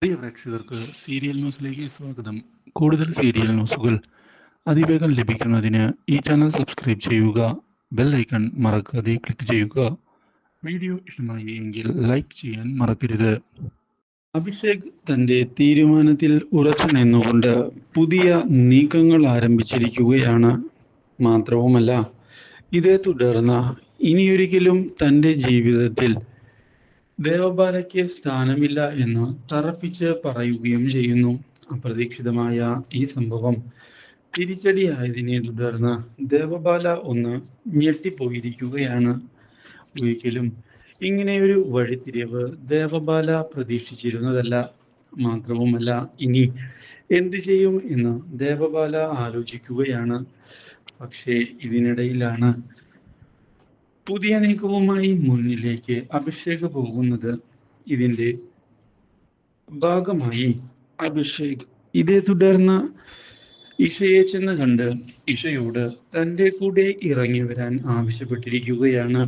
പ്രിയ പ്രേക്ഷകർക്ക് സീരിയൽ ന്യൂസിലേക്ക് സ്വാഗതം. കൂടുതൽ സീരിയൽ ന്യൂസുകൾ അതിവേഗം ലഭിക്കുന്നതിന് ഈ ചാനൽ സബ്സ്ക്രൈബ് ചെയ്യുക. ബെൽ ഐക്കൺ മറക്കാതെ ക്ലിക്ക് ചെയ്യുക. വീഡിയോ ഇഷ്ടമായി എങ്കിൽ ലൈക്ക് ചെയ്യാൻ മറക്കരുത്. അഭിഷേക് തന്റെ തീരുമാനത്തിൽ ഉറച്ചു നിന്നുകൊണ്ട് പുതിയ നീക്കങ്ങൾ ആരംഭിച്ചിരിക്കുകയാണ്. മാത്രവുമല്ല, ഇതേ തുടർന്ന് ഇനിയൊരിക്കലും തന്റെ ജീവിതത്തിൽ ദേവബാലയ്ക്ക് സ്ഥാനമില്ല എന്ന് തറപ്പിച്ച് പറയുകയും ചെയ്യുന്നു. അപ്രതീക്ഷിതമായ ഈ സംഭവം തിരിച്ചടിയായതിനെ തുടർന്ന് ദേവബാല ഒന്ന് ഞെട്ടിപ്പോയിരിക്കുകയാണ്. ഒരിക്കലും ഇങ്ങനെയൊരു വഴിത്തിരിവ് ദേവബാല പ്രതീക്ഷിച്ചിരുന്നതല്ല. മാത്രവുമല്ല, ഇനി എന്തു ചെയ്യും എന്ന് ദേവബാല ആലോചിക്കുകയാണ്. പക്ഷേ ഇതിനിടയിലാണ് പുതിയ നീക്കവുമായി മുന്നിലേക്ക് അഭിഷേക് പോകുന്നത്. ഇതിന്റെ ഭാഗമായി അഭിഷേക് ഇതേ തുടർന്ന് ഇഷയെ ചെന്ന് കണ്ട് ഇഷയോട് തന്റെ കൂടെ ഇറങ്ങി വരാൻ ആവശ്യപ്പെട്ടിരിക്കുകയാണ്.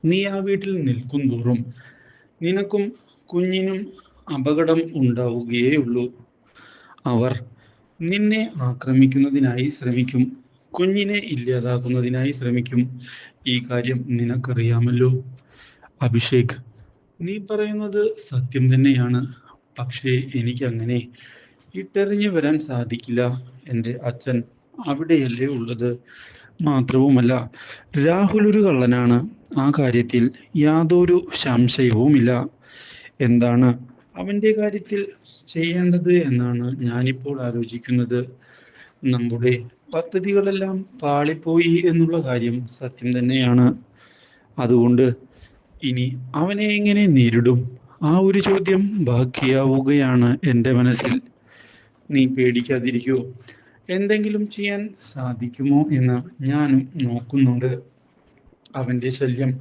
നീ ആ വീട്ടിൽ നിൽക്കും തോറും നിനക്കും കുഞ്ഞിനും അപകടം ഉണ്ടാവുകയുള്ളൂ. അവർ നിന്നെ ആക്രമിക്കുന്നതിനായി ശ്രമിക്കും, കുഞ്ഞിനെ ഇല്ലാതാക്കുന്നതിനായി ശ്രമിക്കും. ഈ കാര്യം നിനക്കറിയാമല്ലോ. അഭിഷേക്, നീ പറയുന്നത് സത്യം തന്നെയാണ്. പക്ഷേ എനിക്ക് അങ്ങനെ ഇട്ടെറിഞ്ഞു വരാൻ സാധിക്കില്ല. എൻ്റെ അച്ഛൻ അവിടെയല്ലേ ഉള്ളത്. മാത്രവുമല്ല, രാഹുൽ ഒരു കള്ളനാണ്. ആ കാര്യത്തിൽ യാതൊരു സംശയവുമില്ല. എന്താണ് അവൻ്റെ കാര്യത്തിൽ ചെയ്യേണ്ടത് എന്നാണ് ഞാനിപ്പോൾ ആലോചിക്കുന്നത്. നമ്മുടെ പദ്ധതികളെല്ലാം പാളിപ്പോയി എന്നുള്ള കാര്യം സത്യം തന്നെയാണ്. അതുകൊണ്ട് ഇനി അവനെ എങ്ങനെ നേരിടും? ആ ഒരു ചോദ്യം ബാക്കിയാവുകയാണ് എൻ്റെ മനസ്സിൽ. നീ പേടിക്കാതിരിക്കൂ. എന്തെങ്കിലും ചെയ്യാൻ സാധിക്കുമോ എന്ന് ഞാനും നോക്കുന്നുണ്ട്. അവൻ്റെ ശല്യം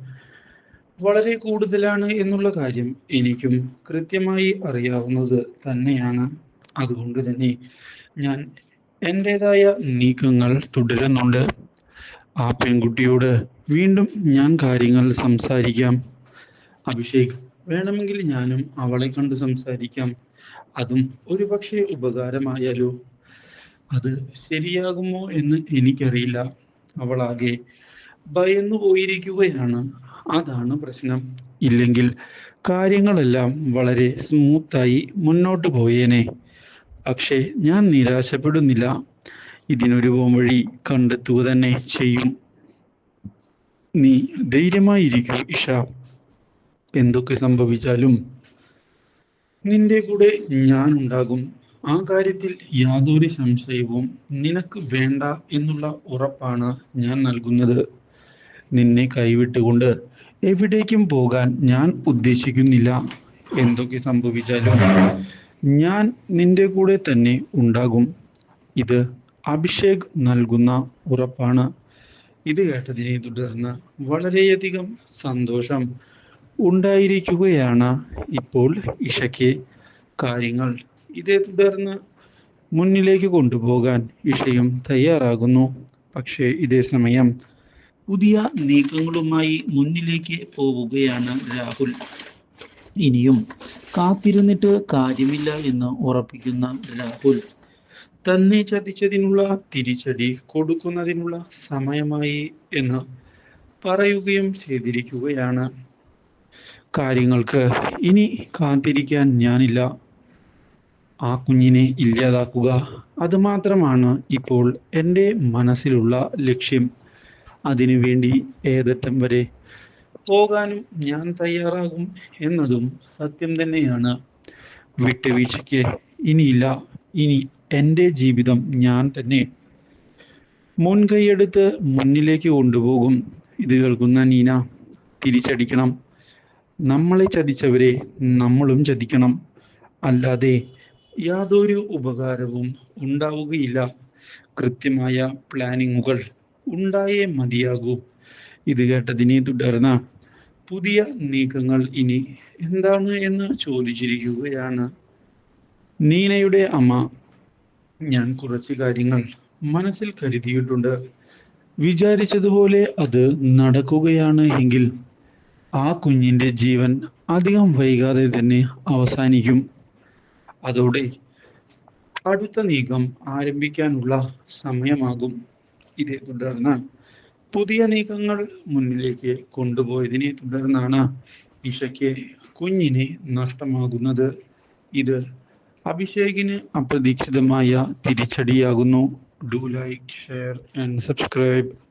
വളരെ കൂടുതലാണ് എന്നുള്ള കാര്യം എനിക്കും കൃത്യമായി അറിയാവുന്നത് തന്നെയാണ്. അതുകൊണ്ട് തന്നെ ഞാൻ എൻ്റെതായ നീക്കങ്ങൾ തുടരുന്നുണ്ട്. ആ പെൺകുട്ടിയോട് വീണ്ടും ഞാൻ കാര്യങ്ങൾ സംസാരിക്കാം. അഭിഷേക്, വേണമെങ്കിൽ ഞാനും അവളെ കണ്ട് സംസാരിക്കാം. അതും ഒരുപക്ഷെ ഉപകാരമായാലോ. അത് ശരിയാകുമോ എന്ന് എനിക്കറിയില്ല. അവളാകെ ഭയന്നു പോയിരിക്കുകയാണ്. അതാണ് പ്രശ്നം. ഇല്ലെങ്കിൽ കാര്യങ്ങളെല്ലാം വളരെ സ്മൂത്തായി മുന്നോട്ട് പോയേനെ. പക്ഷേ ഞാൻ നിരാശപ്പെടുന്നില്ല. ഇതിനൊരു പോംവഴി കണ്ടെത്തുക തന്നെ ചെയ്യും. നീ ധൈര്യമായിരിക്കൂ ഇഷ. എന്തൊക്കെ സംഭവിച്ചാലും നിന്റെ കൂടെ ഞാൻ ഉണ്ടാകും. ആ കാര്യത്തിൽ യാതൊരു സംശയവും നിനക്ക് വേണ്ട എന്നുള്ള ഉറപ്പാണ് ഞാൻ നൽകുന്നത്. നിന്നെ കൈവിട്ടുകൊണ്ട് എവിടേക്കും പോകാൻ ഞാൻ ഉദ്ദേശിക്കുന്നില്ല. എന്തൊക്കെ സംഭവിച്ചാലും ഞാൻ നിന്റെ കൂടെ തന്നെ ഉണ്ടാകും. ഇത് അഭിഷേക് നൽകുന്ന ഉറപ്പാണ്. ഇത് കേട്ടതിനെ തുടർന്ന് വളരെയധികം സന്തോഷം ഉണ്ടായിരിക്കുകയാണ് ഇപ്പോൾ ഇഷയ്ക്ക്. കാര്യങ്ങൾ ഇതേ തുടർന്ന് മുന്നിലേക്ക് കൊണ്ടുപോകാൻ ഇഷയും തയ്യാറാകുന്നു. പക്ഷേ ഇതേ സമയം പുതിയ നീക്കങ്ങളുമായി മുന്നിലേക്ക് പോവുകയാണ് രാഹുൽ. ഇനിയും കാത്തിരുന്നിട്ട് കാര്യമില്ല എന്ന് ഉറപ്പിക്കുന്ന രാഹുൽ തന്നെ ചതിച്ചതിനുള്ള തിരിച്ചടി കൊടുക്കുന്നതിനുള്ള സമയമായി എന്ന് പറയുകയും ചെയ്തിരിക്കുകയാണ്. കാര്യങ്ങൾക്ക് ഇനി കാത്തിരിക്കാൻ ഞാനില്ല. ആ കുഞ്ഞിനെ ഇല്ലാതാക്കുക, അത് മാത്രമാണ് ഇപ്പോൾ എൻ്റെ മനസ്സിലുള്ള ലക്ഷ്യം. അതിനുവേണ്ടി ഏതറ്റം വരെ പോകാനും ഞാൻ തയ്യാറാകും എന്നതും സത്യം തന്നെയാണ്. വിട്ടുവീഴ്ചയ്ക്ക് ഇനിയില്ല. ഇനി എൻ്റെ ജീവിതം ഞാൻ തന്നെ മുൻകൈയെടുത്ത് മുന്നിലേക്ക് കൊണ്ടുപോകും. ഇത് കേൾക്കുന്ന നീന, തിരിച്ചടിക്കണം. നമ്മളെ ചതിച്ചവരെ നമ്മളും ചതിക്കണം. അല്ലാതെ യാതൊരു ഉപകാരവും ഉണ്ടാവുകയില്ല. കൃത്യമായ പ്ലാനിങ്ങുകൾ ഉണ്ടായേ മതിയാകൂ. ഇത് കേട്ടതിനെ തുടർന്ന് പുതിയ നീക്കങ്ങൾ ഇനി എന്താണ് എന്ന് ചോദിച്ചിരിക്കുകയാണ് നീനയുടെ അമ്മ. ഞാൻ കുറച്ച് കാര്യങ്ങൾ മനസ്സിൽ കരുതിയിട്ടുണ്ട്. വിചാരിച്ചതുപോലെ അത് നടക്കുകയാണ് എങ്കിൽ ആ കുഞ്ഞിൻ്റെ ജീവൻ അധികം വൈകാതെ തന്നെ അവസാനിക്കും. അതോടെ അടുത്ത നീക്കം ആരംഭിക്കാനുള്ള സമയമാകും. ഇതേ തുടർന്ന് പുതിയ നീക്കങ്ങൾ മുന്നിലേക്ക് കൊണ്ടുപോയതിനെ തുടർന്നാണ് ഇഷയ്ക്ക് കുഞ്ഞിനെ നഷ്ടമാകുന്നത്. ഇത് അഭിഷേകിന് അപ്രതീക്ഷിതമായ തിരിച്ചടിയാകുന്നു. Do like, share and subscribe.